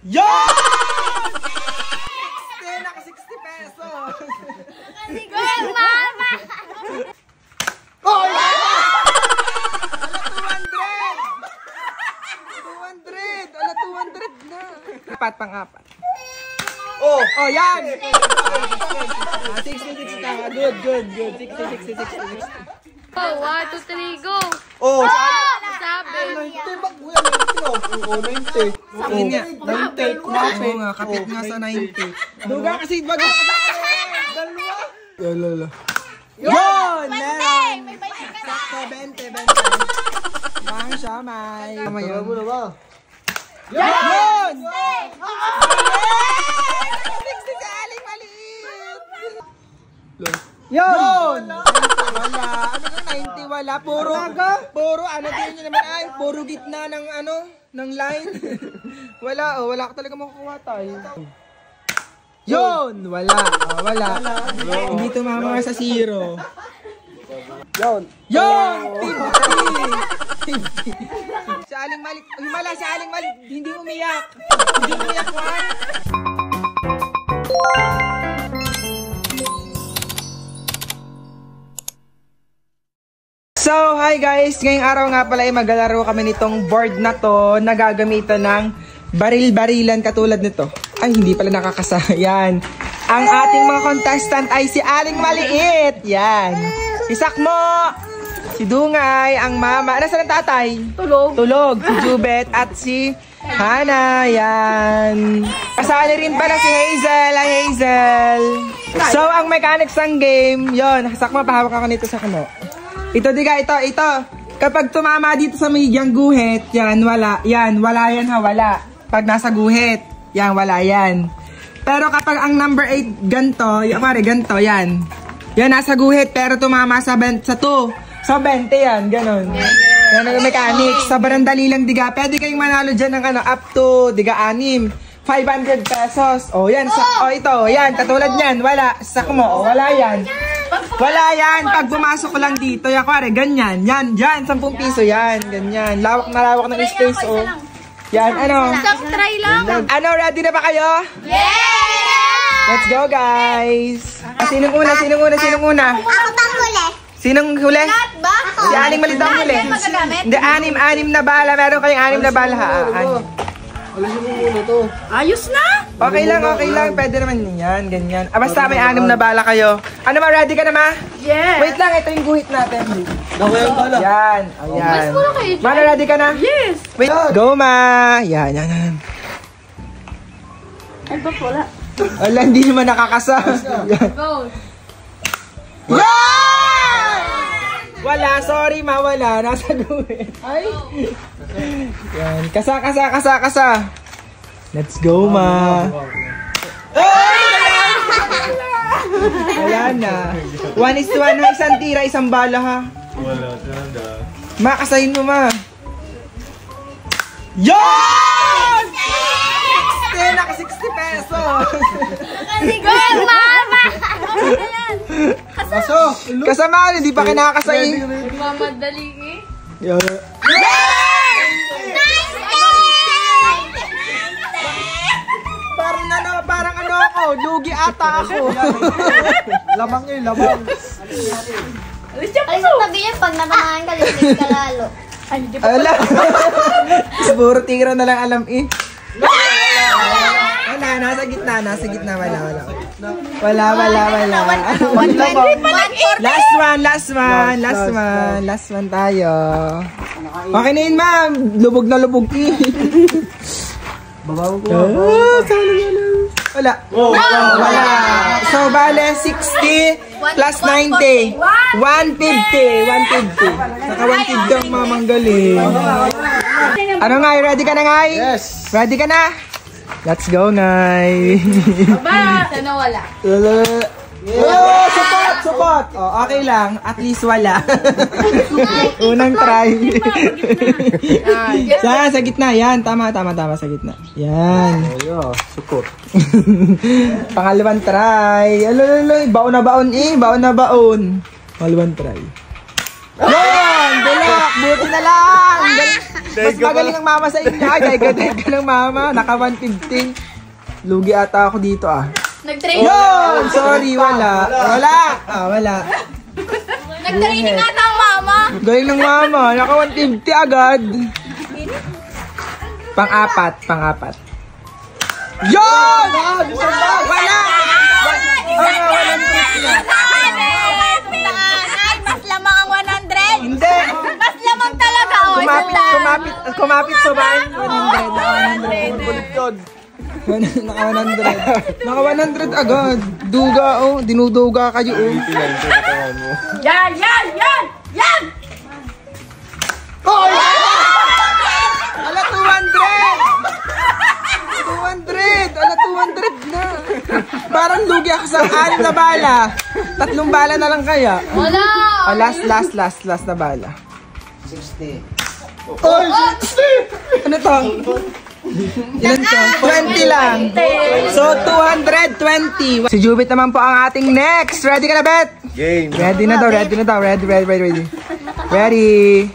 Yan! 60, naka 60 pesos. Good, mama! Oh, yeah! 200! Ala, 200 na. Apat pang apat. Oh, yan! 60 na. Good. 60. Oh, 1, 2, 3, go! Oh, Sabi! 90 ba? Kuya, 90. Oo, 90. Sabihin nga, 90. Oo nga, kapit nga sa 90. Duga kasi bago ka sa akin. Dalawa. Lala. Yun! Meron! Sakto, 20. Bang siya, may. Yun! Yun! 60 sa aling maliit! Yun! Wala. Ano ka 90? Wala. Puro ano din nyo naman ay. Puro gitna ng ng line. Wala ka talaga makukuha tayo. Yun! Wala. Hindi tumama sa 0. Yun! 50! Sa aling maliit. Himala sa aling maliit. Hindi umiyak. Juan. So, hi guys! Ngayong araw nga pala ay maglalaro kami nitong board na to na gagamitan ng baril-barilan katulad nito. Ay, hindi pala nakakasa. Yan. Ang ating mga contestant ay si Aling Maliit. Yan. Si Sakmo, si Dungay, ang mama. Nasaan ang tatay? Tulog. Si Jubet at si Hana. Yan. Kasali rin pala si Hazel. Ay, Hazel. So, ang mechanics ng game, yon. Sakmo, pahawak ako nito sa kano. Ito, diga, ito. Kapag tumama dito sa may guhit, yan, wala. Yan, wala yan ha, wala. Pag nasa guhit, yan, wala yan. Pero kapag ang number 8, ganto, yan. Yan, nasa guhit, pero tumama sa 2. So, 20 yan, ganon. Yan ang mechanics. Sobrang dali lang, diga. Pwede kayong manalo dyan ng up to, diga, 6. 500 pesos. O, yan. Ito, yan. Katulad yan. Wala. Sakmo. Wala yan. Wala yan. Pag pumasok ko lang dito, yakwari, ganyan. Yan. 10 piso yan. Ganyan. Lawak na lawak ng space, o. Yan, Try lang. Ready na ba kayo? Yeah! Let's go, guys. Sinong una? Ako bang huli? Sinong huli? Ba? Si Aling Maliit ang huli. Hindi, 6 na bala. Meron kayong 6 na bala, ha? Ayos na! Okay lang. Pwede naman yan, ganyan. Basta may 6 na bala kayo. Ano ma, ready ka na ma? Yes! Wait lang, ito yung guhit natin. Yan, ayan. Mana, ready ka na? Yes! Wait, go ma! Yan. Ay, ba wala? Wala, hindi naman nakakasa. Go! Yan! Wala, sorry ma, wala. Nasa guhit. Ay! Yan, kasa. Let's go, ma. Wala na. 1:1 na isang tira, isang bala, ha? Wala, tanda. Ma, kasahin mo, ma. Yan! 60! Naka 60 pesos! Good, mama! Kasama, hindi pa kinakasahin. Mamadali eh. Parang ako, lugi ata ako. Lamang. Ay, sabi niya, pag natamaan ka, lilig ka lalo. Ala. Siguro tira na lang alam eh. Wala, nasa gitna, wala. Last one tayo. Okay na yun, ma'am. Lubog na lubog eh. Babaw ko. Wala. Wala. So, bale, 60 plus 90. 150. Saka 150 ang mamanggaling. Ano nga, ready ka na nga? Yes. Ready ka na? Let's go, Ngay. Sana wala. Oh, support. Oh, okay lang. At least wala. Unang try. Yan, sa gitna. Yan, tama sa gitna. Yan. Support. Pangalawang try. Baon na baon. Pangalawang try. Yun! Bulok! Buti na lang! Mas magaling ang mama sa inyo. Ay, galing ka ng mama. Naka 150. Lugi ata ako dito ah. Nag-training. Yun! Sorry, wala. Wala! Wala. Nag-training ata ang mama. Galing ng mama. Naka 150 agad. Pang-apat. Yun! Wala! Walang Mas lamang ang 100. Hindi! Mas lamang talaga. Kumapit sa bahay. 100. Bulit yun. Naka 100. Naka 100 agad. Duga oh. Dinuduga kayo oh. Yan! Oh! Ala 200! 200! Ala 200 na. Parang lugi ako sa 6 na bala. 3 bala na lang kaya. Wala. Last na bala. 60. Oh, 60! Ano to? Ilan to? 20 lang. So, 220. Si Jubit naman po ang ating next. Ready ka na, Bet? Game. Ready na daw. Ready. Ready.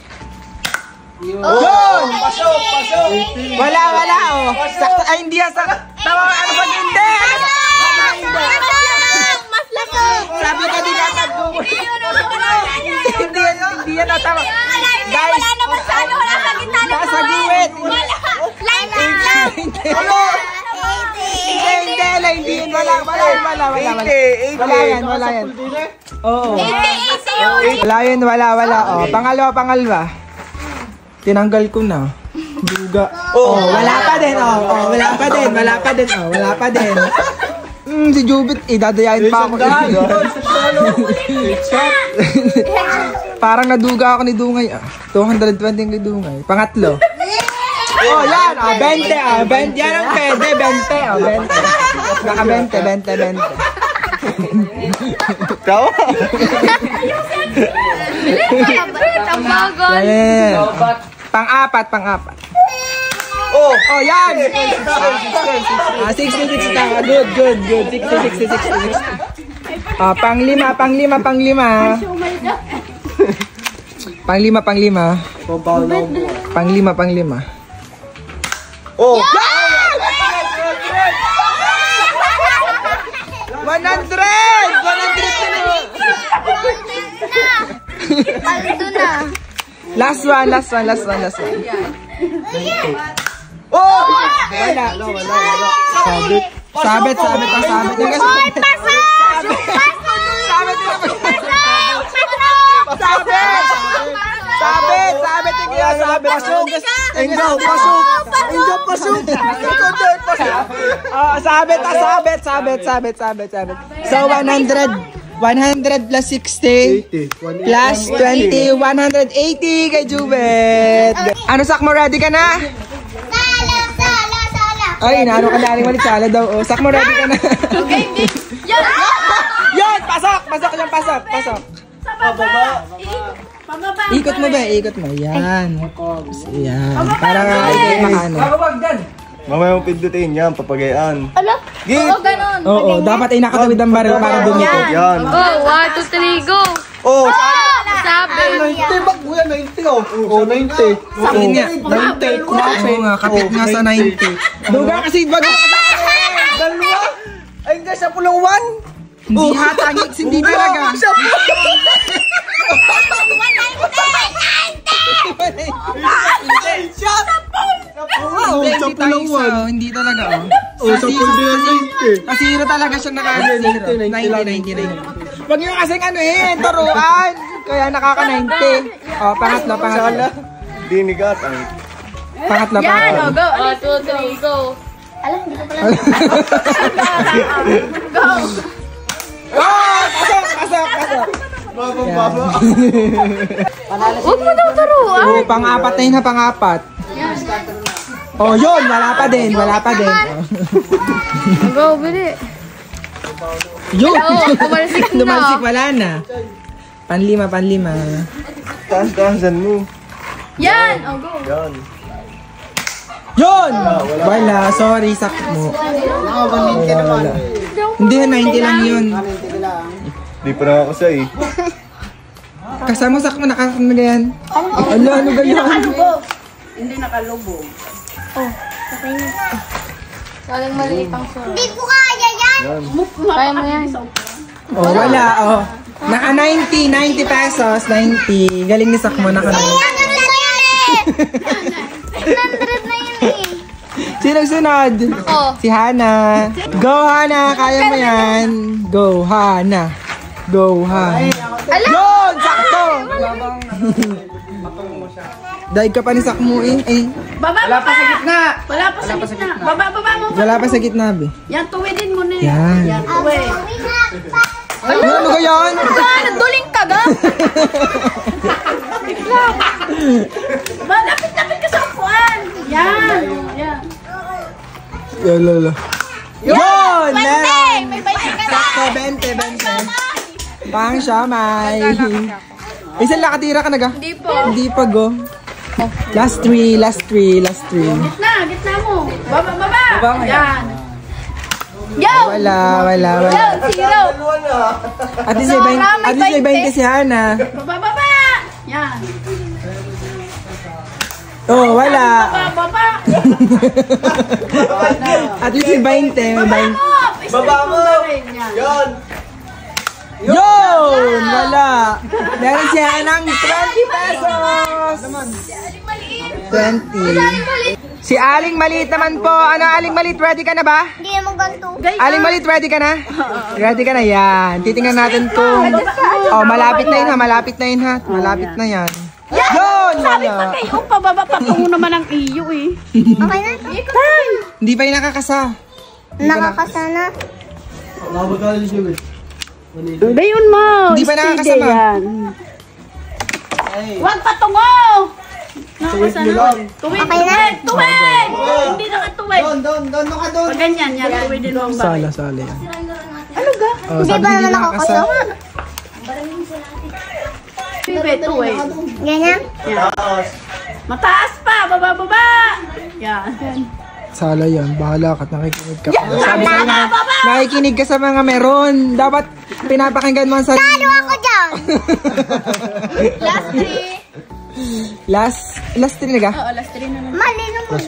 Yun! Pasok! Wala, oh. Sakto, ay, hindi yan. Tawa, ano ba hindi? Mas lamang. Sabi ka din natin. Hindi yan. Tama. Guys, Wala naman sa ano. Wala sa gitna ng nasa gilid. Wala. Line lang. Hindi yan. Wala yan. Oo. 80 Wala yan, wala. Oh, pangalawa. Tinanggal ko na. Duga. Oh, wala pa din. Wala pa din. Si Jubit, dadayain pa ako. Parang naduga ako ni Dungay. 220 ni Dungay. Pangatlo. Oh, yan. 20. Yan ang pwede. 20. Naka 20. Tawa! Ang bagon. Yan. Pang-apat. Oh, yan! 60 tama. Good. 60. Panglima. Panglima. Oh! 100 Paldo na. Last one. Oh! Wala. Sabit. Sabit. So 100 plus 60 plus 20, 180 kay Jubet. Ano, Sakmo, ready ka na? Sala. Ay, inaano ka daling malit, sala daw. Oh, Sakmo, ready ka na? Okay, yan. Yan, pasok. Ikot mo ba? Yan. Para nga ikot makano. Mamaya mong pindutin yan, papagayaan. Ala? Git! Oo, ganon. Oo, dapat ay nakatawid ang baril para dumikot. Yan. Oh, 1, 2, 3, go. Oh! Sabi. 90 ba? Kuya, 90 oh. Oh, 90. Sakin nga. 90. Oo nga, kapit nga sa 90. Duga kasi bago ka sa akin. Dalawa? Ay, hindi siya pulang 1. Hindi hatangit, hindi talaga. Hindi talaga. Oh, sa pulo din 90. Kasi zero talaga siya naka-zero. 90. Huwag nyo kasing turuan. Kaya nakaka-90. O, pangatlo. Dinigat. Pangatlo. Yan, oh, go. 1, 2, 3, go. Alam, hindi ko pala. Go. Oh, pasok. Baba. Huwag mo daw turuan. Oh, pang-apat na yun na pang-apat. Oh, yun, wala pa din. Go, bili. Yun. Tumalsik na. Dumalsik, wala na. Panlima. Taas-taasan mo. Yan, oh, go. Yan. Yun! Wala, sorry, sakmo. Wala. Hindi, 90 lang yun. Di pa na ako siya eh. Kasamusak mo, nakakano yan. Ala, ano ganyan? Hindi nakalubog. Okay na. Saling maliit ang sir. Hindi ko kaya yan. Kaya mo yan. Oh, wala, oh. Naka 90 pesos, 90. Galing ni Sakmo, naka 90. 100 na yun eh. Sino sunod? Ako. Si Hana. Go, Hana. Kaya mo yan. Go, Hana. Go, Hana. Yun! Sakto! Daig ka pa ni Sakmo eh. Baba, wala pa sa gitna. Wala pa sa gitna. Baba mo. Wala pa sa gitna, be. Yan, tuwidin mo na Yan. Yan, tuwid. Ano ka yan? Nagduling ka ga? Ba, lapit ka sa upuan. Yan. Yan. Lala. Yun! Meron! May 20 ka na. Sakto, 20. Pang siamay. Isang lakatira ka na ga? Hindi po. Hindi pa, go. Last 3. Gitna mo. Baba. Yan. Yo! Wala. Yo! Zero! At least may 20 si Hana. Baba. Yan. Oh, wala. Baba. At least may 20. Baba mo. Yan. Yun! Wala. Meron siya ng 20 pesos. 20. Si Aling Maliit naman po. Ano, Aling Maliit, ready ka na ba? Hindi naman ganito. Aling Maliit, ready ka na? Ready ka na, yan. Titingnan natin kung... Oh, malapit na yun ha. Malapit na yan. Yun! Sabi pa Wala. kayo, pababa patungo naman ang iyo eh. Okay na? Hindi pa yung nakakasa. Nakakasana. Gayon mo. Hindi pa nakakasama. Huwag patungo! Tuwid. Tuwid! Hindi nakatuwid. Doon ka doon. Pag ganyan, yan. Tuwidin mo ang bahay. Sala yan. Ano ga? Oh, Hindi sabi ba hindi naman nakakasa. Tuwid. Ganyan? Yan. Mataas pa! Baba! Yan. Sala yan. Bahala ka at nakikinig ka pa. Sabi sa'yo na, nakikinig ka sa mga meron. Dapat pinapakinggan mo ang sarili Talo mo. ako dyan! Last 3. Last 3 na ga? Oo, last 3 na lang. Mali naman.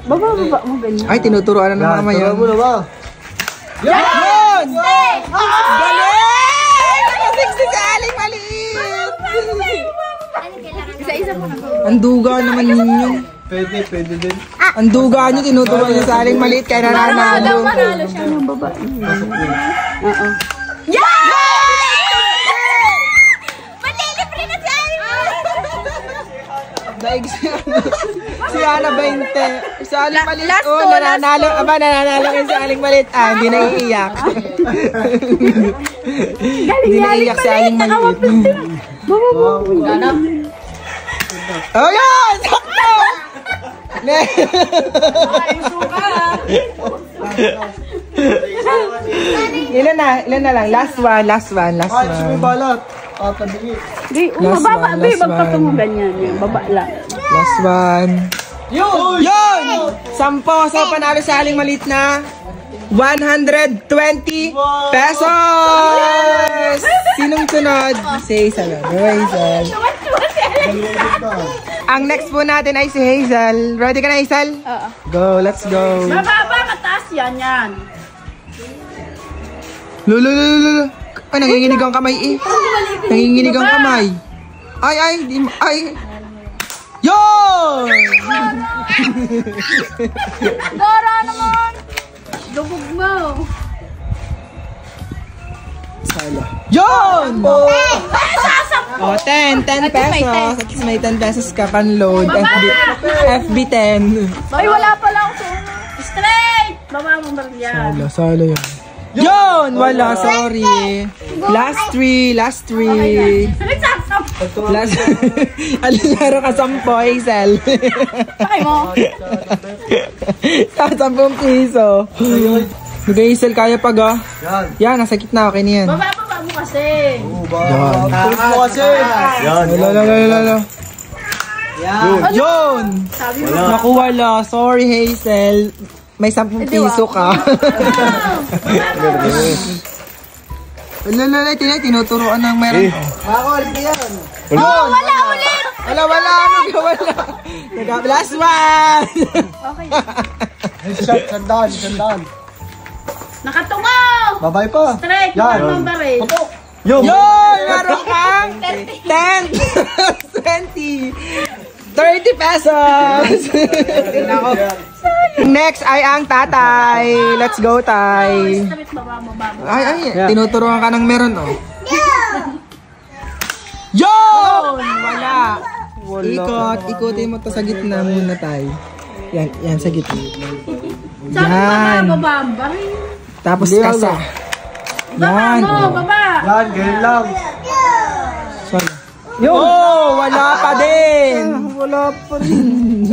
Baba mo ganyan. Ay, tinuturoan na ng mama yan. Yan! Yun! Galing! Nakasiksi si Aling Maliit! Isa-isa mo na. Ang duga naman ninyo. Pwede din. Ang duga nyo, tinuturoan niyo sa Aling Maliit kaya nananalo. Manalo siya ng baba. Oo. Malilibre na si Aling. Daig si Ana 20. Sa Aling Maliit, oh, nananalo. Aba, nananalo kayo sa Aling Maliit. Ah, hindi naiiyak. Hindi naiiyak si Aling Maliit. Oh, yun! Sakto! Ilan na lang? Last one. Balat. Tatabingi. Di, Last baba. one, Di, last magpatungo one. ganyan. Yan, baba lang. Last one. Yun! 10 sa panalo sa Aling Maliit na 120 pesos! Sinong sunod? Si Hazel. Hazel. Ang next po natin ay si Hazel. Ready ka na, Hazel? Oo. Go, let's go. Baba, mataas yan. Lolo. Ay, nanginginig ang kamay eh. Nanginginig ang kamay. Ay. Yun! Dora naman. Lubog mo. Sala. Yun! Oh, 10 pesos. At least may 10 pesos ka pan-load. FB 10. Ay, wala pala ako. Straight! Baba mo ba yan? Sala yun. Yun! Wala, sorry. Last 3. Nagsasap! Alilaro ka 10, Hazel. Pakay mo. Sa 10 piso. Bigay, Hazel, kaya pag ah. Yan, nasa gitna. Okay na yan. Baba mo kasi. Yan. Tulis mo kasi. Yan. Lalo. Yun! Naku, wala. Sorry, Hazel. May 10 piso ka. Lalo, tinuturoan ng meron. Makakulit na yan. Oh, wala ulit! Wala. Last one! Okay. Sandaan. Nakatungaw! Babay pa. Straight, Yan. mambaril. Yung! Yun! Meron kang 10, 20, 30 pesos! Next ay ang tatay. Let's go, tay. Straight, baba mo. Ay, tinuturuan ka ng meron, oh. Yun! Wala. Ikutin mo to sa gitna muna, tay. Yan sa gitna. Sabi Yan. baba ang baril. Tapos kasa. Yan. Baba! Yan, ganyan lang. Sorry. Wala pa din. Wala pa rin.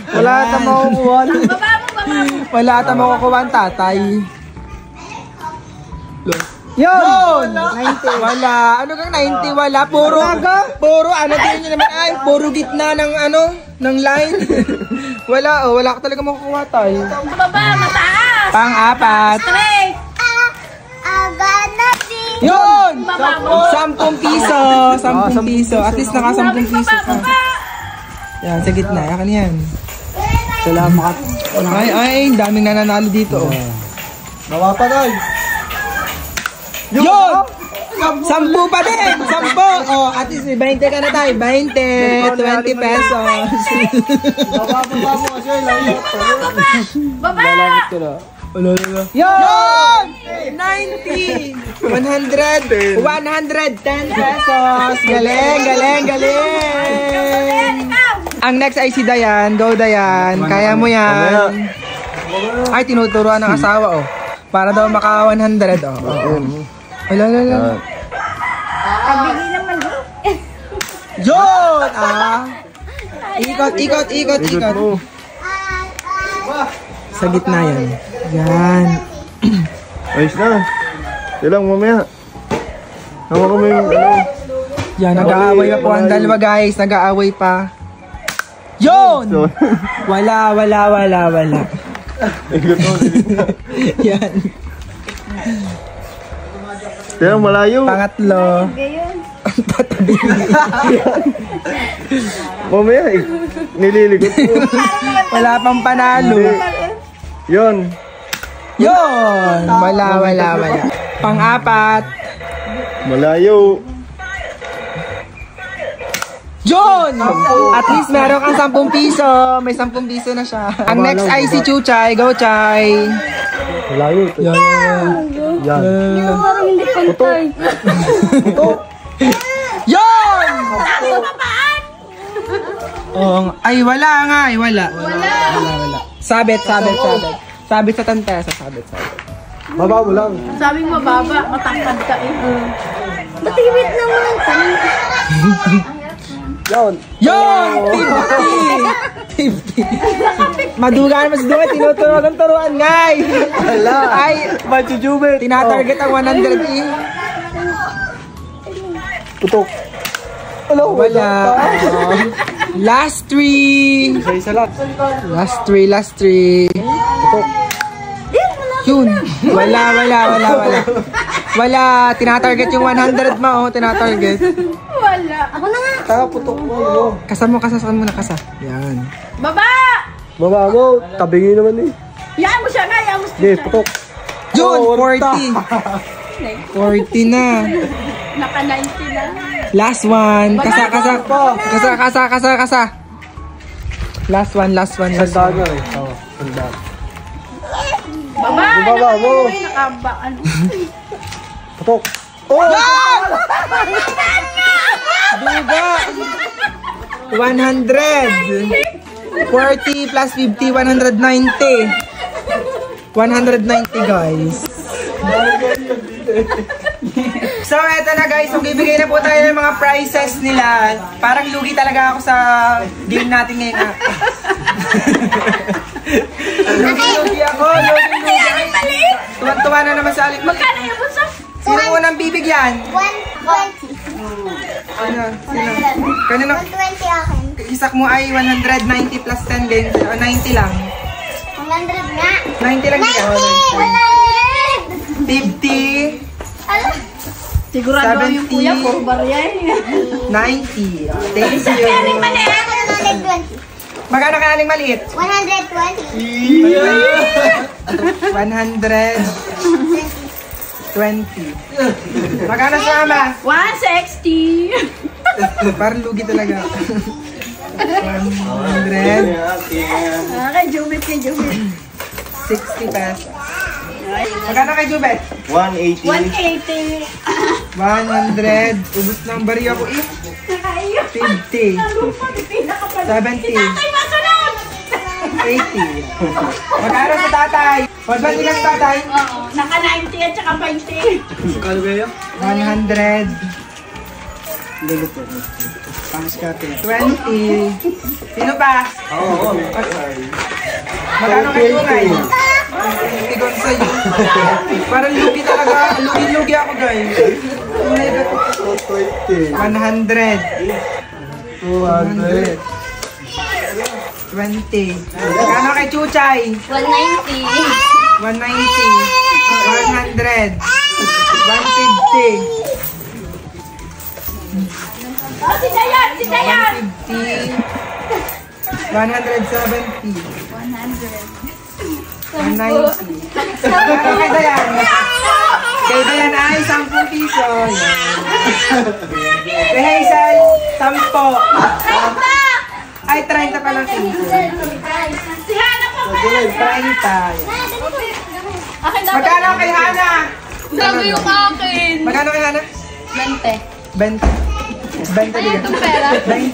Wala na makukuha. Baba mo. Wala ata makukuha ang tatay. Yun! 90. Wala. Ano kang 90? Wala. Puro ano din nyo naman ay. Puro gitna ng ng line. Wala ka talaga makukuha tayo. Baba, mataas! Pang-apat. Straight! Yun! Baba mo. 10 piso. 10 piso. At least naka 10 piso ka. Yan, sa gitna. Yakan yan. Salamat. Ay, daming nananalo dito. Oh. Nawa pa tayo. Yun! 10 pa din! 10! Oh, at least 20 ka na tayo. 20, 20 pesos. Baba mo kasi. Baba! Yun! 90! 100! 110 pesos! Galing! Ang next ay si Dayan. Go, Dayan. Kaya mo yan. Ay, tinuturuan ng asawa, oh. Para daw maka 100, oh. Wala. Kabigay naman. Yun! Ikot. Sa gitna yan. Yan. Ayos na. Ilang mamaya. Hawa kami yung Yan, nag-aaway pa po ang dalawa, guys. Nag-aaway pa. Yun! Wala. Yan. Kaya malayo. Pangatlo. Mamaya nililigot ko. Wala pang panalo. Yun. Wala. Pang-apat. Malayo. Yun! At least meron kang 10 piso. May 10 piso na siya. Ang next ay si Chuchay. Go, Chay. Malayo. Yan. Parang hindi pantay. Yun! Ay, wala nga. Wala. Sabit. Sabit sa 10 pesos. Sabit. Baba mo lang. Sabi mo mababa, matangkad ka eh. Matibit naman. Yun. 50. Madugaan mas doon. Tinuturuan ngay. Wala. Ay, Machujubit. tinatarget ang 100 eh. Putok. Wala. Last 3. Isa lang. Last 3. Yun. Wala. Tinatarget yung 100 mo. Oh, tinatarget. Wala. Ako na nga. Putok mo. Kasama na kasa. Yan. Baba! Baba mo. Tabingi naman eh. Yan mo siya na, yan mo siya. Hindi, putok. Yun, 40. 40 na. Naka 90 na. Last one. Kasa. Last one. Sandaan na eh. Oo, sandaan. Baba! Baba mo. Nakaba, ano? Putok. Duga. 100. 40 plus 50, 190. 190, guys. So, eto na, guys. So, bibigay na po tayo ng mga prizes nila. Parang lugi talaga ako sa game natin ngayon. Lugi ako. Tuwan-tuwa na naman sa alik. Magkano yung bunso? Sino unang bibigyan? 120. Ano? Sino? Kanino? 120 akin. Isak mo ay 190 plus 10 din. 90 lang. 100 nga. 90 lang. 90! 100! 50. Ala? Sigurado yung kuya, puro barya eh. 90. Thank you. Magkano kaya aling maliit? 120. Magkano sa ama? 160. Parang lugi talaga. 100. Kay Jubit, 60 pesos. Magkano kay Jubet? 180. 180. 100. Ubus ng bariya ko eh. 50. 70. 80. Magkano sa tatay? Huwag ba nilang tatay? Oo, naka 90 at saka 20. 100. Luluto. 20. Sino pa? Oo. Magkano kay Tungay? Tigon sa'yo. Parang lugi talaga. Lugi ako guys. 100. 200. 20. Magkano kay Chuchay? 190. 190. 100. 150. Oh, si Dayan, si Dayan. 150. 170. 190. Magkano kay Dayan? Kay Dayan ay 10 piso. Kay Hazel, 10. Ay, 30 pa lang. Si Hana pa ba? 30. Akin na. Magkano kay Hana? Sabi yung akin. Magkano kay Hana? 20. 20. 20 din. Itong pera. 20.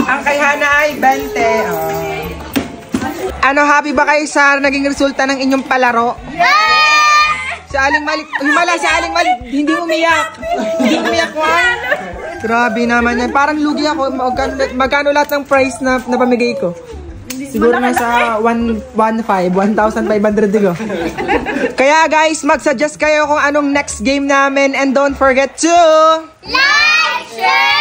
Ang kay Hana ay 20. Oh. Ano, happy ba kayo sa naging resulta ng inyong palaro? Si Aling Malik, si Aling Malik, hindi umiyak. Hindi umiyak ko. Grabe naman yan. Parang lugi ako. Magkano lahat ng price na napamigay ko? Siguro nasa 1,500 digo. Kaya guys, mag-suggest kayo kung anong next game namin. And don't forget to... Like, share,